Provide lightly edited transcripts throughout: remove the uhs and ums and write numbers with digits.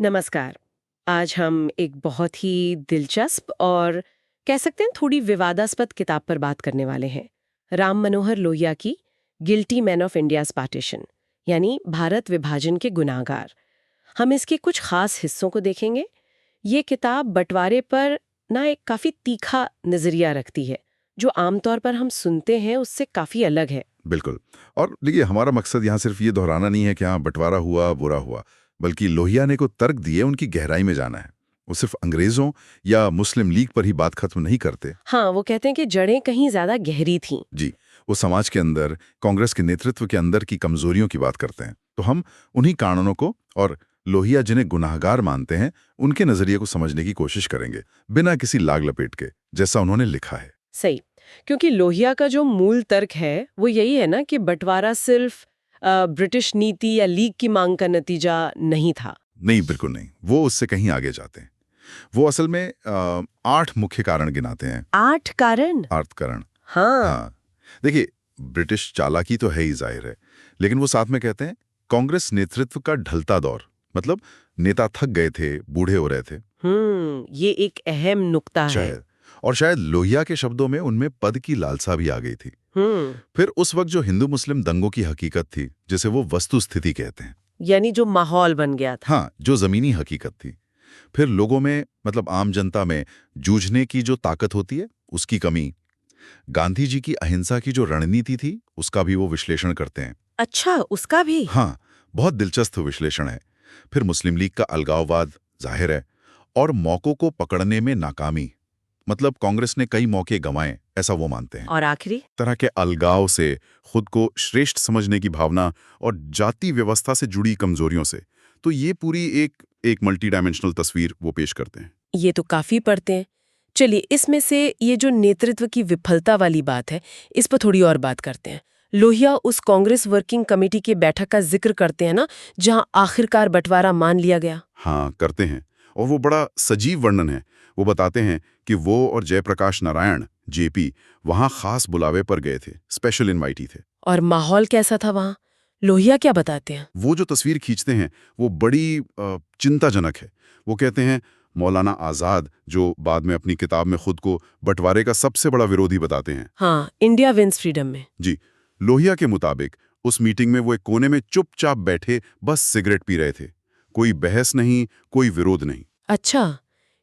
नमस्कार। आज हम एक बहुत ही दिलचस्प और कह सकते हैं थोड़ी विवादास्पद किताब पर बात करने वाले हैं। राम मनोहर लोहिया की guilty man of India's partition, यानी भारत विभाजन के गुनाहगार। हम इसके कुछ खास हिस्सों को देखेंगे। ये किताब बंटवारे पर ना एक काफी तीखा नजरिया रखती है, जो आमतौर पर हम सुनते हैं उससे काफी अलग है। बिल्कुल। और देखिए, हमारा मकसद यहाँ सिर्फ ये दोहराना नहीं है कि हाँ बंटवारा हुआ बुरा हुआ, बल्कि लोहिया ने को तर्क दिए, उनकी गहराई में जाना है। वो सिर्फ अंग्रेजों या मुस्लिम लीग पर ही बात खत्म नहीं करते। हाँ, वो कहते हैं कि जड़ें कहीं ज्यादा गहरी थीं। जी, वो समाज के अंदर, कांग्रेस के नेतृत्व के अंदर की कमजोरियों की बात करते हैं। तो हम उन्हीं कारणों को और लोहिया जिन्हें गुनाहगार मानते हैं, उनके नजरिए को समझने की कोशिश करेंगे, बिना किसी लाग लपेट के, जैसा उन्होंने लिखा है। सही। क्योंकि लोहिया का जो मूल तर्क है वो यही है ना कि बंटवारा सिर्फ ब्रिटिश नीति या लीग की मांग का नतीजा नहीं था। नहीं, बिल्कुल नहीं। वो उससे कहीं आगे जाते हैं। वो असल में 8 मुख्य कारण गिनाते हैं। 8 कारण? अर्थकरण। हाँ। हाँ, देखिए, ब्रिटिश चालाकी तो है ही, जाहिर है, लेकिन वो साथ में कहते हैं कांग्रेस नेतृत्व का ढलता दौर, मतलब नेता थक गए थे, बूढ़े हो रहे थे ये एक अहम नुक्ता है। शायद। और शायद लोहिया के शब्दों में उनमें पद की लालसा भी आ गई थी। हम्म फिर उस वक्त जो हिंदू मुस्लिम दंगों की हकीकत थी, जिसे वो वस्तु स्थिति कहते हैं, यानी जो माहौल बन गया था। हाँ, जो जमीनी हकीकत थी। फिर लोगों में, मतलब आम जनता में जूझने की जो ताकत होती है, उसकी कमी। गांधी जी की अहिंसा की जो रणनीति थी, उसका भी वो विश्लेषण करते हैं। अच्छा, उसका भी? हाँ, बहुत दिलचस्प विश्लेषण है। फिर मुस्लिम लीग का अलगाववाद, जाहिर है, और मौकों को पकड़ने में नाकामी, मतलब कांग्रेस ने कई मौके गंवाए, ऐसा वो मानते हैं। और आखिरी? तरह के अलगाव से, खुद को श्रेष्ठ समझने की भावना और जाति व्यवस्था से जुड़ी कमजोरियों से। तो ये पूरी एक मल्टी डायमेंशनल तस्वीर वो पेश करते हैं। ये तो काफी पढ़ते हैं। चलिए, इसमें से ये जो नेतृत्व की विफलता वाली बात है, इस पर थोड़ी और बात करते हैं। लोहिया उस कांग्रेस वर्किंग कमेटी के बैठक का जिक्र करते हैं ना, जहां आखिरकार बंटवारा मान लिया गया। हाँ, करते हैं। और वो बड़ा सजीव वर्णन है। वो बताते हैं कि वो और जयप्रकाश नारायण, जेपी, वहां खास बुलावे पर गए थे, स्पेशल इनवाइटी थे। और माहौल कैसा था वहां? लोहिया क्या बताते हैं? वो जो तस्वीर खींचते हैं, वो बड़ी चिंताजनक है। वो कहते हैं मौलाना आज़ाद, जो बाद में अपनी किताब में खुद को बंटवारे का सबसे बड़ा विरोधी बताते हैं। हाँ, इंडिया विंस फ्रीडम में। जी, लोहिया के मुताबिक उस मीटिंग में वो एक कोने में चुपचाप बैठे बस सिगरेट पी रहे थे। कोई बहस नहीं, कोई विरोध नहीं। अच्छा,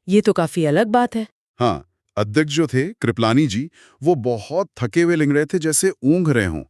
ये तो काफी अलग बात है। हाँ, अध्यक्ष जो थे कृपलानी जी, वो बहुत थके हुए लग रहे थे, जैसे ऊँघ रहे हों।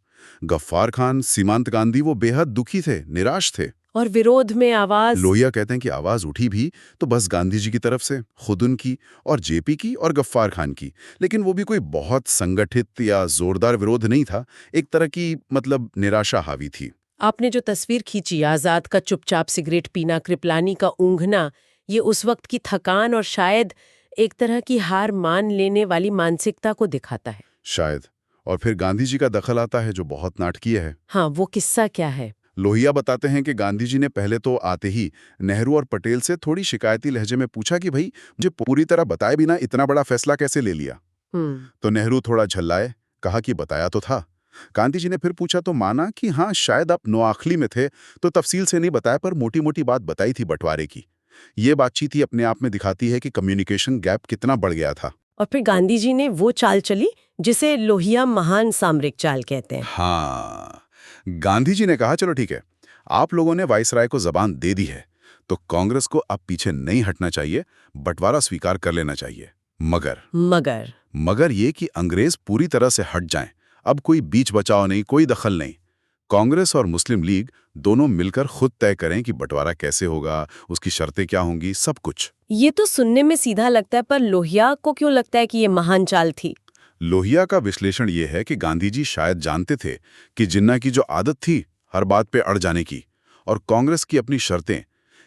गफ्फार खान, सीमांत गांधी, वो बेहद दुखी थे, निराश थे। और विरोध में आवाज? लोहिया कहते हैं कि आवाज उठी भी तो बस गांधी जी की तरफ से, खुद उनकी और जेपी की और गफ्फार खान की। लेकिन वो भी कोई बहुत संगठित या जोरदार विरोध नहीं था। एक तरह की, मतलब, निराशा हावी थी। आपने जो तस्वीर खींची, आजाद का चुपचाप सिगरेट पीना, कृपलानी का ऊँघना, ये उस वक्त की थकान और शायद एक तरह की हार मान लेने वाली मानसिकता को दिखाता है। शायद। और फिर गांधी जी का दखल आता है, जो बहुत नाटकीय है। हाँ, वो किस्सा क्या है? लोहिया बताते हैं कि गांधी जी ने पहले तो आते ही नेहरू और पटेल से थोड़ी शिकायती लहजे में पूछा कि भाई, मुझे पूरी तरह बताए बिना इतना बड़ा फैसला कैसे ले लिया। हम्म तो नेहरू थोड़ा झल्लाए, कहा कि बताया तो था। गांधी जी ने फिर पूछा तो माना कि हाँ, शायद आप नोआखली में थे तो तफसील से नहीं बताया, पर मोटी मोटी बात बताई थी बंटवारे की। ये बातचीत ही अपने आप में दिखाती है कि कम्युनिकेशन गैप कितना बढ़ गया था। और फिर गांधी जी ने वो चाल चली जिसे लोहिया महान सामरिक चाल कहते हैं। हाँ, गांधी जी ने कहा चलो ठीक है, आप लोगों ने वाइसराय को जबान दे दी है, तो कांग्रेस को अब पीछे नहीं हटना चाहिए, बंटवारा स्वीकार कर लेना चाहिए। मगर मगर मगर ये कि अंग्रेज पूरी तरह से हट जाएं, अब कोई बीच बचाव नहीं, कोई दखल नहीं। कांग्रेस और मुस्लिम लीग दोनों मिलकर खुद तय करें कि बंटवारा कैसे होगा, उसकी शर्तें क्या होंगी, सब कुछ। ये तो सुनने में सीधा लगता है, पर लोहिया को क्यों लगता है कि ये महान चाल थी? लोहिया का विश्लेषण ये है कि गांधी जी शायद जानते थे कि जिन्ना की जो आदत थी हर बात पे अड़ जाने की, और कांग्रेस की अपनी शर्तें,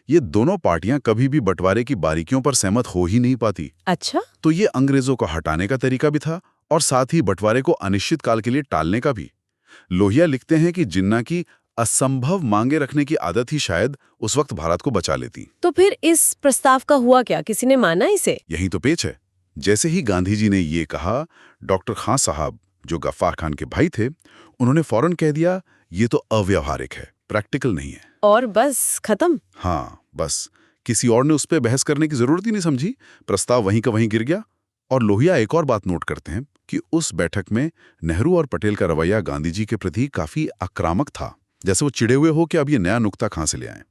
ये दोनों पार्टियां कभी भी बंटवारे की बारीकियों पर सहमत हो ही नहीं पाती। अच्छा। तो ये अंग्रेजों को हटाने का तरीका भी था, और साथ ही बंटवारे को अनिश्चित काल के लिए टालने का भी। लोहिया लिखते हैं कि जिन्ना की असंभव मांगे रखने की आदत ही शायद उस वक्त भारत को बचा लेती। तो फिर इस प्रस्ताव का हुआ क्या? किसी ने माना इसे? यही तो पेच है। जैसे ही गांधी जी ने ये कहा, डॉक्टर खान साहब, जो गफ्फार खान के भाई थे, उन्होंने फौरन कह दिया ये तो अव्यावहारिक है, प्रैक्टिकल नहीं है। और बस खत्म? हाँ, बस किसी और ने उस पर बहस करने की जरूरत ही नहीं समझी, प्रस्ताव वहीं का वहीं गिर गया। और लोहिया एक और बात नोट करते हैं कि उस बैठक में नेहरू और पटेल का रवैया गांधी जी के प्रति काफी आक्रामक था, जैसे वो चिढ़े हुए हो कि अब ये नया नुक्ता कहां से ले आए।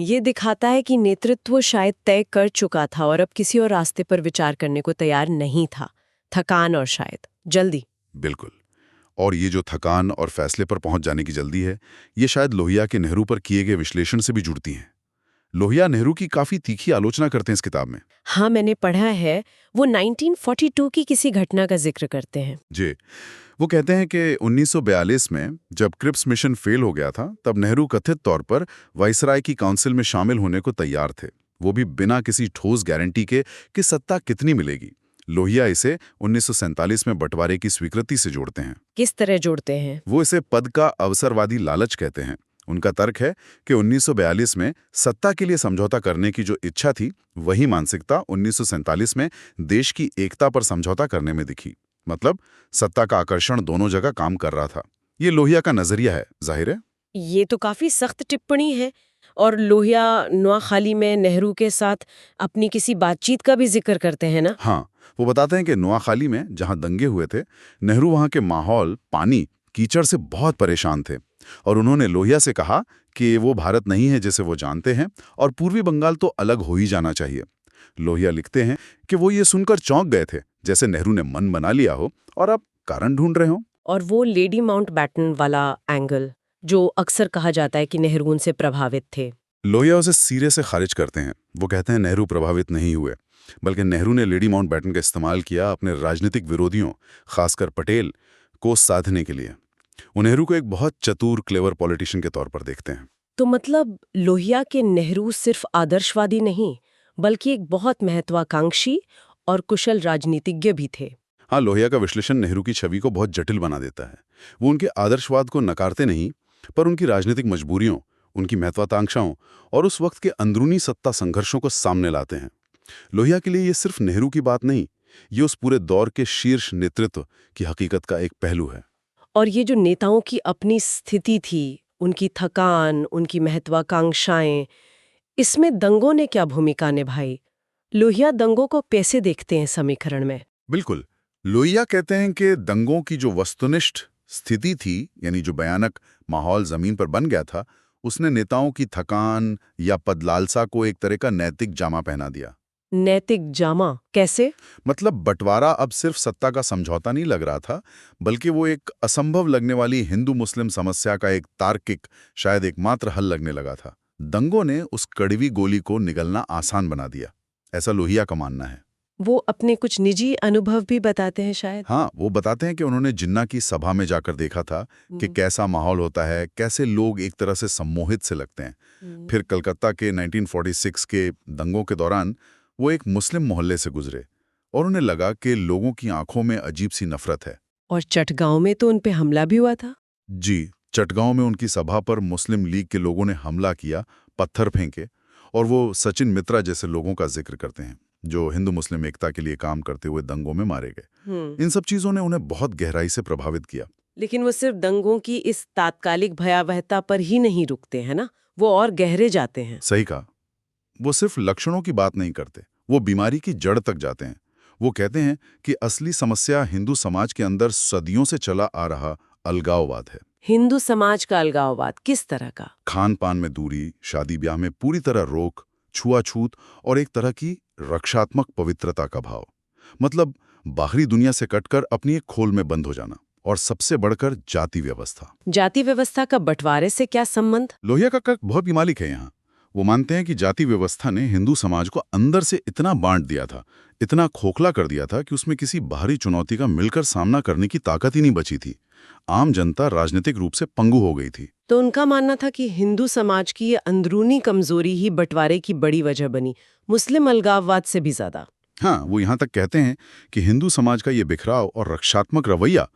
ये दिखाता है कि नेतृत्व शायद तय कर चुका था और अब किसी और रास्ते पर विचार करने को तैयार नहीं था। थकान और शायद जल्दी। बिल्कुल। और ये जो थकान और फैसले पर पहुंच जाने की जल्दी है, ये शायद लोहिया के नेहरू पर किए गए विश्लेषण से भी जुड़ती हैं। लोहिया नेहरू की काफी तीखी आलोचना करते हैं इस किताब में। हाँ, मैंने पढ़ा है। वो 1942 की किसी घटना का जिक्र करते हैं। जी, वो कहते हैं कि 1942 में जब क्रिप्स मिशन फेल हो गया था, तब नेहरू कथित तौर पर वाइसराय की काउंसिल में शामिल होने को तैयार थे, वो भी बिना किसी ठोस गारंटी के कि सत्ता कितनी मिलेगी। लोहिया इसे 1947 में बंटवारे की स्वीकृति से जोड़ते हैं। किस तरह जोड़ते हैं? वो इसे पद का अवसरवादी लालच कहते हैं। उनका तर्क है कि 1942 में सत्ता के लिए समझौता करने की जो इच्छा थी, वही मानसिकता 1947 में देश की एकता पर समझौता करने में दिखी। मतलब सत्ता का आकर्षण दोनों जगह काम कर रहा था। ये लोहिया का नजरिया है, जाहिर है। ये तो काफी सख्त टिप्पणी है। और लोहिया नोआखाली में नेहरू के साथ अपनी किसी बातचीत का भी जिक्र करते हैं ना? हाँ, वो बताते हैं कि नोआखाली में जहां दंगे हुए थे, नेहरू वहां के माहौल, पानी, कीचड़ से बहुत परेशान थे और उन्होंने लोहिया से कहा कि वो भारत नहीं है जिसे वो जानते हैं और पूर्वी बंगाल तो अलग हो ही जाना चाहिए। लोहिया लिखते हैं कि वो ये सुनकर चौंक गए थे, जैसे नेहरू ने मन बना लिया हो और अब कारण ढूंढ रहे हो। और वो लेडी माउंटबैटन वाला एंगल, जो अक्सर कहा जाता है कि नेहरू उनसे प्रभावित थे। लोहिया उसे सिरे से खारिज करते हैं। वो कहते हैं नेहरू प्रभावित नहीं हुए, बल्कि नेहरू ने लेडी माउंटबैटन का इस्तेमाल किया अपने राजनीतिक विरोधियों, खासकर पटेल, को साधने के लिए। वो नेहरू को एक बहुत चतुर, क्लेवर पॉलिटिशियन के तौर पर देखते हैं। तो मतलब लोहिया के नेहरू सिर्फ आदर्शवादी नहीं, बल्कि एक बहुत महत्वाकांक्षी और कुशल राजनीतिज्ञ भी थे। हाँ, लोहिया का विश्लेषण नेहरू की छवि को बहुत जटिल बना देता है। वो उनके आदर्शवाद को नकारते नहीं, पर उनकी राजनीतिक मजबूरियों, उनकी महत्वाकांक्षाओं और उस वक्त के अंदरूनी सत्ता संघर्षों को सामने लाते हैं। लोहिया के लिए ये सिर्फ नेहरू की बात नहीं, ये उस पूरे दौर के शीर्ष नेतृत्व की हकीकत का एक पहलू है। और ये जो नेताओं की अपनी स्थिति थी, उनकी थकान, उनकी महत्वाकांक्षाएं, इसमें दंगों ने क्या भूमिका निभाई? लोहिया दंगों को कैसे देखते हैं समीकरण में? बिल्कुल। लोहिया कहते हैं कि दंगों की जो वस्तुनिष्ठ स्थिति थी, यानी जो भयानक माहौल जमीन पर बन गया था, उसने नेताओं की थकान या पदलालसा को एक तरह का नैतिक जामा पहना दिया। नैतिक जामा कैसे? मतलब बंटवारा अब सिर्फ सत्ता का समझौता नहीं लग रहा था, बल्कि वो एक असंभव लगने वाली हिंदू मुस्लिम समस्या का एक तार्किक, शायद एकमात्र हल लगने लगा था। दंगों ने उस कड़वी गोली को निगलना आसान बना दिया, ऐसा लोहिया का मानना है। वो अपने कुछ निजी अनुभव भी बताते हैं शायद। हाँ, वो बताते हैं कि उन्होंने जिन्ना की सभा में जाकर देखा था कि कैसा माहौल होता है, कैसे लोग एक तरह से सम्मोहित से लगते हैं। फिर कलकत्ता के 1946 के दंगों के दौरान वो एक मुस्लिम मोहल्ले से गुजरे और उन्हें लगा कि लोगों की आंखों में अजीब सी नफरत है। और चटगांव में तो उन पे हमला भी हुआ था। जी, चटगांव में उनकी सभा पर मुस्लिम लीग के लोगों ने हमला किया, पत्थर फेंके, और वो सचिन मित्रा जैसे लोगों का जिक्र करते हैं जो हिंदू मुस्लिम एकता के लिए काम करते हुए दंगों में मारे गए। इन सब चीजों ने उन्हें बहुत गहराई से प्रभावित किया। लेकिन वो सिर्फ दंगों की इस तात्कालिक भयावहता पर ही नहीं रुकते हैं ना, वो और गहरे जाते हैं। सही कहा। वो सिर्फ लक्षणों की बात नहीं करते, वो बीमारी की जड़ तक जाते हैं। वो कहते हैं कि असली समस्या हिंदू समाज के अंदर सदियों से चला आ रहा अलगाववाद है। हिंदू समाज का अलगाववाद किस तरह का? खान पान में दूरी, शादी ब्याह में पूरी तरह रोक, छुआछूत और एक तरह की रक्षात्मक पवित्रता का भाव। मतलब बाहरी दुनिया से कटकर अपनी एक खोल में बंद हो जाना। और सबसे बढ़कर जाति व्यवस्था। जाति व्यवस्था का बंटवारे से क्या संबंध? लोहिया का तर्क बहुत बीमालिक है यहाँ। वो मानते हैं कि जाति व्यवस्था ने हिंदू समाज को अंदर से इतना बांट दिया था, इतना खोखला कर दिया था कि उसमें किसी बाहरी चुनौती का मिलकर सामना करने की ताकत ही नहीं बची थी। आम जनता राजनीतिक रूप से पंगु हो गई थी। तो उनका मानना था कि हिंदू समाज की ये अंदरूनी कमजोरी ही बंटवारे की बड़ी वजह बनी, मुस्लिम अलगाववाद से भी ज्यादा। हाँ, वो यहाँ तक कहते हैं कि हिंदू समाज का ये बिखराव और रक्षात्मक रवैया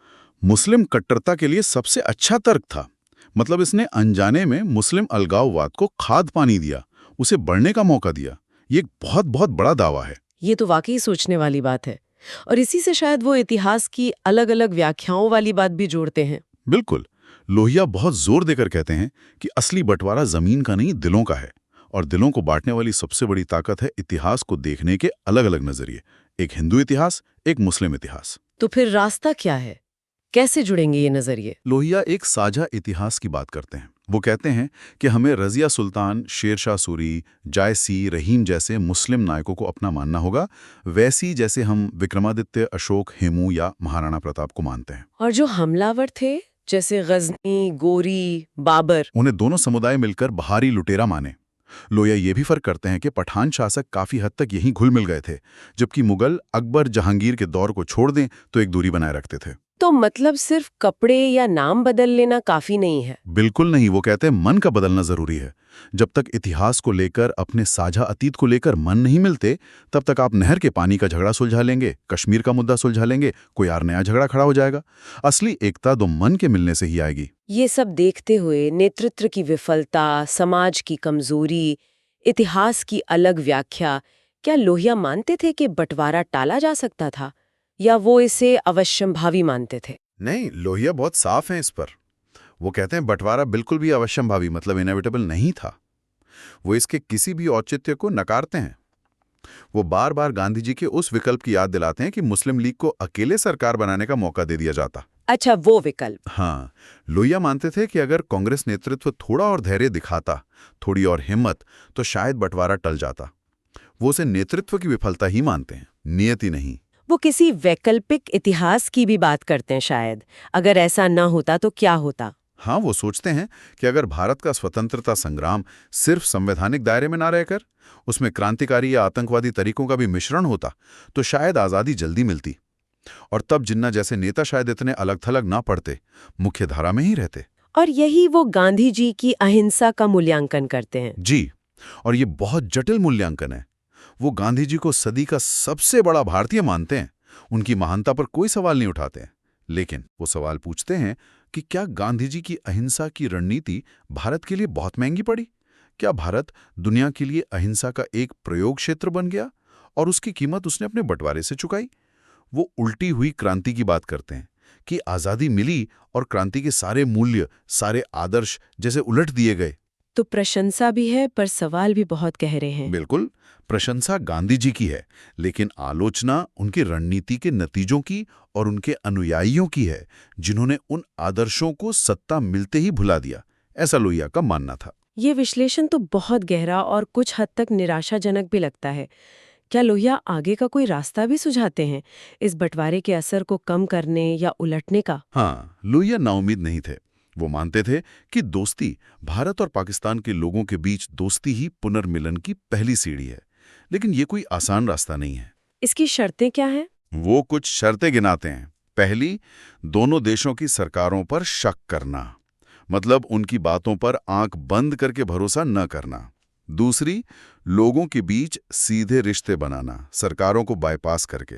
मुस्लिम कट्टरता के लिए सबसे अच्छा तर्क था। मतलब इसने अनजाने में मुस्लिम अलगाववाद को खाद पानी दिया, उसे बढ़ने का मौका दिया। ये एक बहुत बहुत बड़ा दावा है। ये तो वाकई सोचने वाली बात है। और इसी से शायद वो इतिहास की अलग अलग व्याख्याओं वाली बात भी जोड़ते हैं। बिल्कुल। लोहिया बहुत जोर देकर कहते हैं कि असली बंटवारा जमीन का नहीं, दिलों का है। और दिलों को बांटने वाली सबसे बड़ी ताकत है इतिहास को देखने के अलग अलग नजरिए। एक हिंदू इतिहास, एक मुस्लिम इतिहास। तो फिर रास्ता क्या है? कैसे जुड़ेंगे ये नजरिए? लोहिया एक साझा इतिहास की बात करते हैं। वो कहते हैं कि हमें रजिया सुल्तान, शेर शाह सूरी, जायसी, रहीम जैसे मुस्लिम नायकों को अपना मानना होगा, वैसी जैसे हम विक्रमादित्य, अशोक, हेमू या महाराणा प्रताप को मानते हैं। और जो हमलावर थे, जैसे गजनी, गोरी, बाबर, उन्हें दोनों समुदाय मिलकर बहारी लुटेरा माने। लोहिया ये भी फर्क करते हैं कि पठान शासक काफी हद तक यहीं घुल मिल गए थे, जबकि मुगल अकबर, जहांगीर के दौर को छोड़ दें तो एक दूरी बनाए रखते थे। तो मतलब सिर्फ कपड़े या नाम बदल लेना काफी नहीं है? बिल्कुल नहीं। वो कहते हैं मन का बदलना जरूरी है। जब तक इतिहास को लेकर, अपने साझा अतीत को लेकर मन नहीं मिलते, तब तक आप नहर के पानी का झगड़ा सुलझा लेंगे, कश्मीर का मुद्दा सुलझा लेंगे, कोई और नया झगड़ा खड़ा हो जाएगा। असली एकता दो मन के मिलने से ही आएगी। ये सब देखते हुए नेतृत्व की विफलता, समाज की कमजोरी, इतिहास की अलग व्याख्या, क्या लोहिया मानते थे कि बंटवारा टाला जा सकता था, या वो इसे अवश्यंभावी मानते थे? नहीं, लोहिया बहुत साफ हैं इस पर। वो कहते हैं बंटवारा बिल्कुल भी अवश्यंभावी मतलब इनएविटेबल नहीं था। वो इसके किसी भी औचित्य को नकारते हैं। वो बार बार गांधी जी के उस विकल्प की याद दिलाते हैं कि मुस्लिम लीग को अकेले सरकार बनाने का मौका दे दिया जाता। अच्छा, वो विकल्प। हाँ, लोहिया मानते थे कि अगर कांग्रेस नेतृत्व थोड़ा और धैर्य दिखाता, थोड़ी और हिम्मत, तो शायद बंटवारा टल जाता। वो उसे नेतृत्व की विफलता ही मानते हैं, नियति नहीं। वो किसी वैकल्पिक इतिहास की भी बात करते हैं शायद। अगर ऐसा न होता तो क्या होता? हाँ, वो सोचते हैं कि अगर भारत का स्वतंत्रता संग्राम सिर्फ संवैधानिक दायरे में ना रहकर उसमें क्रांतिकारी या आतंकवादी तरीकों का भी मिश्रण होता, तो शायद आज़ादी जल्दी मिलती। और तब जिन्ना जैसे नेता शायद इतने अलग थलग ना पड़ते, मुख्य धारा में ही रहते। और यही वो गांधी जी की अहिंसा का मूल्यांकन करते हैं। जी, और ये बहुत जटिल मूल्यांकन है। वो गांधी जी को सदी का सबसे बड़ा भारतीय मानते हैं, उनकी महानता पर कोई सवाल नहीं उठाते हैं। लेकिन वो सवाल पूछते हैं कि क्या गांधी जी की अहिंसा की रणनीति भारत के लिए बहुत महंगी पड़ी? क्या भारत दुनिया के लिए अहिंसा का एक प्रयोग क्षेत्र बन गया और उसकी कीमत उसने अपने बंटवारे से चुकाई? वो उल्टी हुई क्रांति की बात करते हैं कि आज़ादी मिली और क्रांति के सारे मूल्य, सारे आदर्श जैसे उलट दिए गए। तो प्रशंसा भी है, पर सवाल भी बहुत गहरे हैं। बिल्कुल, प्रशंसा गांधी जी की है, लेकिन आलोचना उनकी रणनीति के नतीजों की और उनके अनुयायियों की है, जिन्होंने उन आदर्शों को सत्ता मिलते ही भुला दिया। ऐसा लोहिया का मानना था। ये विश्लेषण तो बहुत गहरा और कुछ हद तक निराशाजनक भी लगता है। क्या लोहिया आगे का कोई रास्ता भी सुझाते हैं इस बंटवारे के असर को कम करने या उलटने का? हाँ, लोहिया नाउम्मीद नहीं थे। वो मानते थे कि दोस्ती, भारत और पाकिस्तान के लोगों के बीच दोस्ती ही पुनर्मिलन की पहली सीढ़ी है। लेकिन ये कोई आसान रास्ता नहीं है। इसकी शर्तें क्या हैं? वो कुछ शर्तें गिनाते हैं। पहली, दोनों देशों की सरकारों पर शक करना, मतलब उनकी बातों पर आंख बंद करके भरोसा न करना। दूसरी, लोगों के बीच सीधे रिश्ते बनाना, सरकारों को बाईपास करके।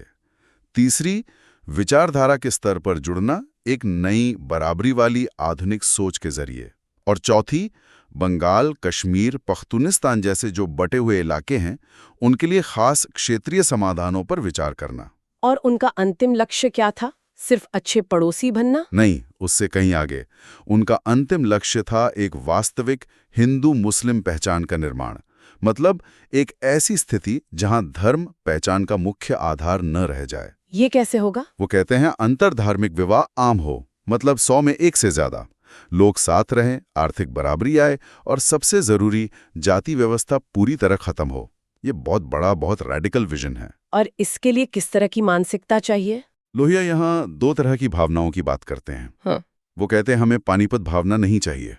तीसरी, विचारधारा के स्तर पर जुड़ना, एक नई बराबरी वाली आधुनिक सोच के जरिए। और चौथी, बंगाल, कश्मीर, पख्तूनिस्तान जैसे जो बटे हुए इलाके हैं, उनके लिए खास क्षेत्रीय समाधानों पर विचार करना। और उनका अंतिम लक्ष्य क्या था? सिर्फ अच्छे पड़ोसी बनना? नहीं, उससे कहीं आगे। उनका अंतिम लक्ष्य था एक वास्तविक हिंदू मुस्लिम पहचान का निर्माण, मतलब एक ऐसी स्थिति जहां धर्म पहचान का मुख्य आधार न रह जाए। ये कैसे होगा? वो कहते हैं अंतरधार्मिक विवाह आम हो, मतलब 100 में 1 से ज्यादा लोग साथ रहें, आर्थिक बराबरी आए और सबसे जरूरी, जाति व्यवस्था पूरी तरह खत्म हो। ये बहुत बड़ा, बहुत रैडिकल विजन है। और इसके लिए किस तरह की मानसिकता चाहिए? लोहिया यहाँ 2 तरह की भावनाओं की बात करते हैं। हाँ। वो कहते हैं हमें पानीपत भावना नहीं चाहिए।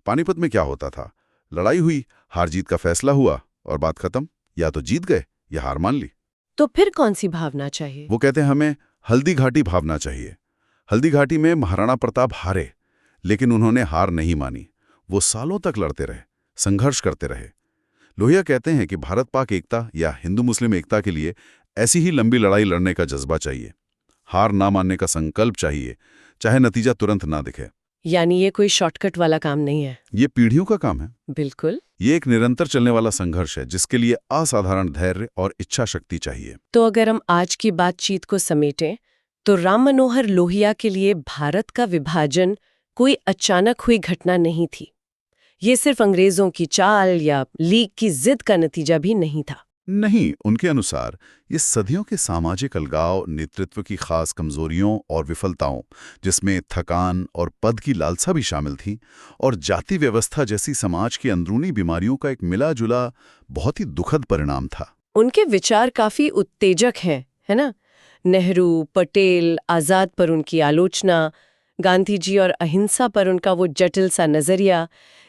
पानीपत में क्या होता था? लड़ाई हुई, हार जीत का फैसला हुआ और बात खत्म। या तो जीत गए या हार मान ली। तो फिर कौन सी भावना चाहिए? वो कहते हैं हमें हल्दी घाटी भावना चाहिए। हल्दी घाटी में महाराणा प्रताप हारे, लेकिन उन्होंने हार नहीं मानी। वो सालों तक लड़ते रहे, संघर्ष करते रहे। लोहिया कहते हैं कि भारत पाक एकता या हिंदू मुस्लिम एकता के लिए ऐसी ही लंबी लड़ाई लड़ने का जज्बा चाहिए, हार ना मानने का संकल्प चाहिए, चाहे नतीजा तुरंत ना दिखे। यानी ये कोई शॉर्टकट वाला काम नहीं है। ये पीढ़ियों का काम है। बिल्कुल। ये एक निरंतर चलने वाला संघर्ष है, जिसके लिए असाधारण धैर्य और इच्छा शक्ति चाहिए। तो अगर हम आज की बातचीत को समेटें, तो राम मनोहर लोहिया के लिए भारत का विभाजन कोई अचानक हुई घटना नहीं थी। ये सिर्फ अंग्रेजों की चाल या लीग की जिद का नतीजा भी नहीं था। नहीं, उनके अनुसार ये सदियों के सामाजिक अलगाव, नेतृत्व की खास कमजोरियों और विफलताओं, जिसमें थकान और पद की लालसा भी शामिल थी, और जाति व्यवस्था जैसी समाज की अंदरूनी बीमारियों का एक मिला जुला बहुत ही दुखद परिणाम था। उनके विचार काफी उत्तेजक हैं, है ना? नेहरू, पटेल, आजाद पर उनकी आलोचना, गांधी जी और अहिंसा पर उनका वो जटिल सा नजरिया,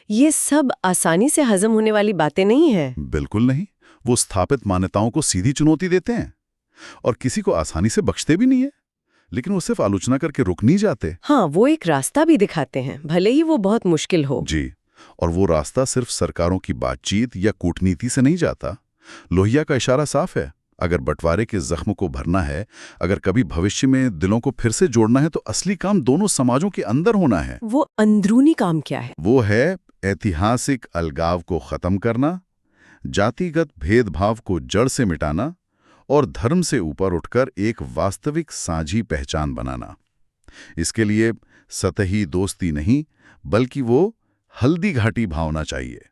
ये सब आसानी से हजम होने वाली बातें नहीं हैं। बिल्कुल नहीं। वो स्थापित मान्यताओं को सीधी चुनौती देते हैं और किसी को आसानी से बख्शते भी नहीं है। लेकिन वो सिर्फ आलोचना करके रुक नहीं जाते। हाँ, वो एक रास्ता भी दिखाते हैं, भले ही वो बहुत मुश्किल हो। जी, और वो रास्ता सिर्फ सरकारों की बातचीत या कूटनीति से नहीं जाता। लोहिया का इशारा साफ है, अगर बंटवारे के जख्म को भरना है, अगर कभी भविष्य में दिलों को फिर से जोड़ना है, तो असली काम दोनों समाजों के अंदर होना है। वो अंदरूनी काम क्या है? वो है ऐतिहासिक अलगाव को खत्म करना, जातिगत भेदभाव को जड़ से मिटाना और धर्म से ऊपर उठकर एक वास्तविक साझी पहचान बनाना। इसके लिए सतही दोस्ती नहीं, बल्कि वो हल्दी घाटी भावना चाहिए,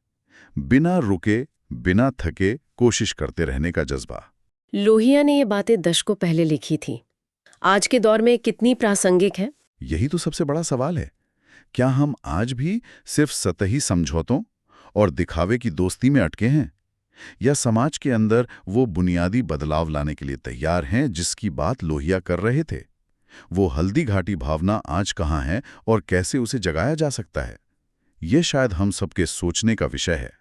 बिना रुके, बिना थके कोशिश करते रहने का जज्बा। लोहिया ने ये बातें दशकों पहले लिखी थी। आज के दौर में कितनी प्रासंगिक है? यही तो सबसे बड़ा सवाल है। क्या हम आज भी सिर्फ सतही समझौतों और दिखावे की दोस्ती में अटके हैं, या समाज के अंदर वो बुनियादी बदलाव लाने के लिए तैयार हैं जिसकी बात लोहिया कर रहे थे? वो हल्दी घाटी भावना आज कहाँ है और कैसे उसे जगाया जा सकता है? ये शायद हम सबके सोचने का विषय है।